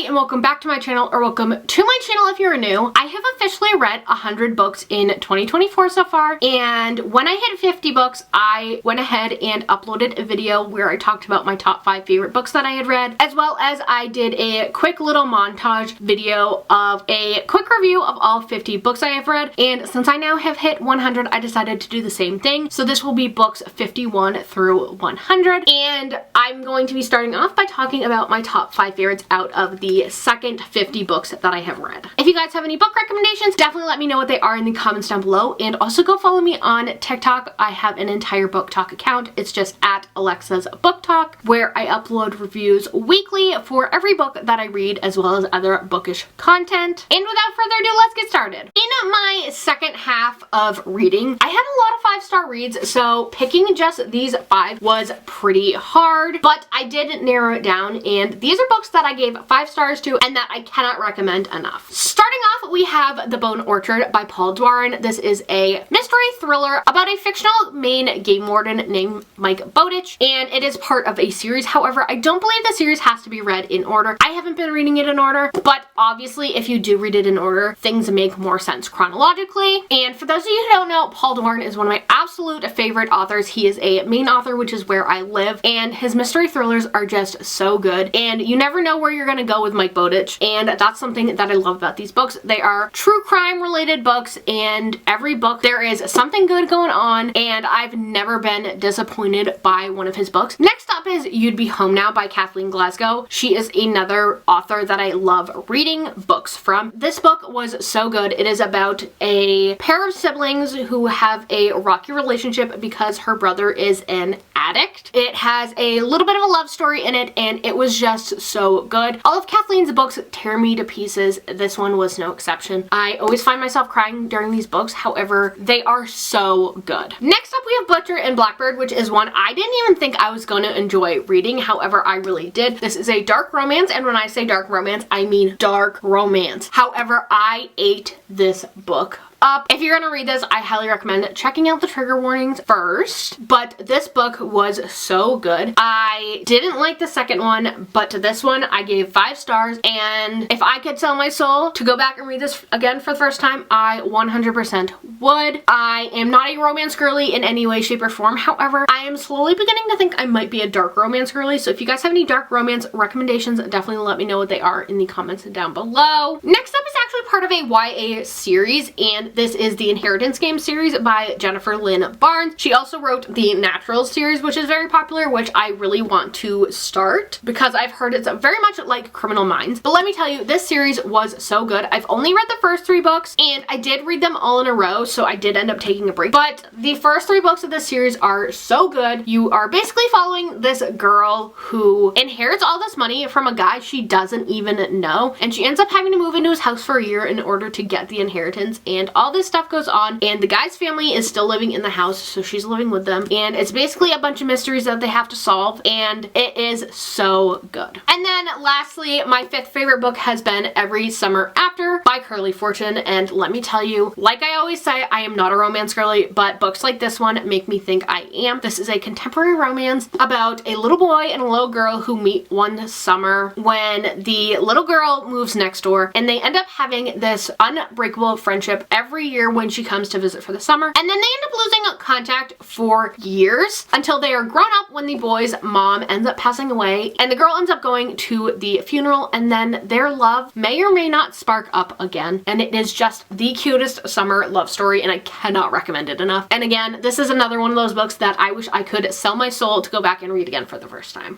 everybody and welcome back to my channel, or welcome to my channel if you're new. I have officially read 100 books in 2024 so far, and when I hit 50 books, I went ahead and uploaded a video where I talked about my top 5 favorite books that I had read, as well as I did a quick little montage video of a quick review of all 50 books I have read. And since I now have hit 100, I decided to do the same thing. So this will be books 51 through 100, and I'm going to be starting off by talking about my top 5 favorites out of the second 50 books that I have read. If you guys have any book recommendations, definitely let me know what they are in the comments down below, and also go follow me on TikTok. I have an entire book talk account. It's just at Alexa's Book Talk, where I upload reviews weekly for every book that I read, as well as other bookish content. And without further ado, let's get started. In my second half of reading, I had a lot of 5-star reads, so picking just these 5 was pretty hard, but I did narrow it down, and these are books that I gave 5 stars to and that I cannot recommend enough. Starting off, we have The Bone Orchard by Paul Doiron. This is a mystery thriller about a fictional Maine game warden named Mike Bowditch, and it is part of a series. However, I don't believe the series has to be read in order. I haven't been reading it in order, but obviously if you do read it in order, things make more sense chronologically. And for those of you who don't know, Paul Doiron is one of my absolute favorite authors. He is a Maine author, which is where I live, and his mystery thrillers are just so good, and you never know where you're gonna go with Mike Bowditch, and that's something that I love about these books. They are true crime related books, and every book there is something good going on, and I've never been disappointed by one of his books. Next up is You'd Be Home Now by Kathleen Glasgow. She is another author that I love reading books from. This book was so good. It is about a pair of siblings who have a rocky relationship because her brother is an addict. It has a little bit of a love story in it, and it was just so good. All of Kathleen's books tear me to pieces. This one was no exception. I always find myself crying during these books. However, they are so good. Next up, we have Butcher and Blackbird, which is one I didn't even think I was going to enjoy reading. However, I really did. This is a dark romance, and when I say dark romance, I mean dark romance. However, I ate this book up. If you're gonna read this, I highly recommend checking out the trigger warnings first, but this book was so good. I didn't like the second one, but to this one I gave 5 stars, and if I could sell my soul to go back and read this again for the first time, I 100% would. I am not a romance girly in any way, shape, or form. However, I am slowly beginning to think I might be a dark romance girly, so if you guys have any dark romance recommendations, definitely let me know what they are in the comments down below. Next up is actually part of a YA series, and this is the Inheritance Game series by Jennifer Lynn Barnes. She also wrote the Naturals series, which is very popular, which I really want to start because I've heard it's very much like Criminal Minds. But let me tell you, this series was so good. I've only read the first 3 books, and I did read them all in a row, so I did end up taking a break. But the first 3 books of this series are so good. You are basically following this girl who inherits all this money from a guy she doesn't even know, and she ends up having to move into his house for a year in order to get the inheritance, and all this stuff goes on, and the guy's family is still living in the house, so she's living with them, and it's basically a bunch of mysteries that they have to solve, and it is so good. And then lastly, my 5th favorite book has been Every Summer After by Carley Fortune, and let me tell you, like I always say, I am not a romance girly, but books like this one make me think I am. This is a contemporary romance about a little boy and a little girl who meet one summer when the little girl moves next door, and they end up having this unbreakable friendship every year when she comes to visit for the summer, and then they end up losing contact for years until they are grown up when the boy's mom ends up passing away, and the girl ends up going to the funeral, and then their love may or may not spark up again, and it is just the cutest summer love story, and I cannot recommend it enough. And again, this is another one of those books that I wish I could sell my soul to go back and read again for the first time.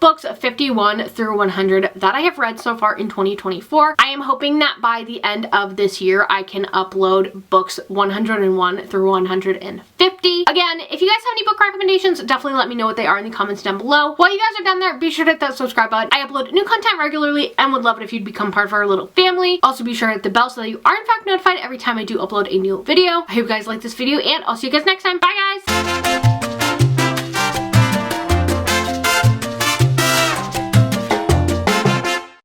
books 51 through 100 that I have read so far in 2024. I am hoping that by the end of this year I can upload books 101 through 150. Again, if you guys have any book recommendations, definitely let me know what they are in the comments down below. While you guys are down there, be sure to hit that subscribe button. I upload new content regularly and would love it if you'd become part of our little family. Also be sure to hit the bell so that you are in fact notified every time I do upload a new video. I hope you guys like this video, and I'll see you guys next time. Bye guys!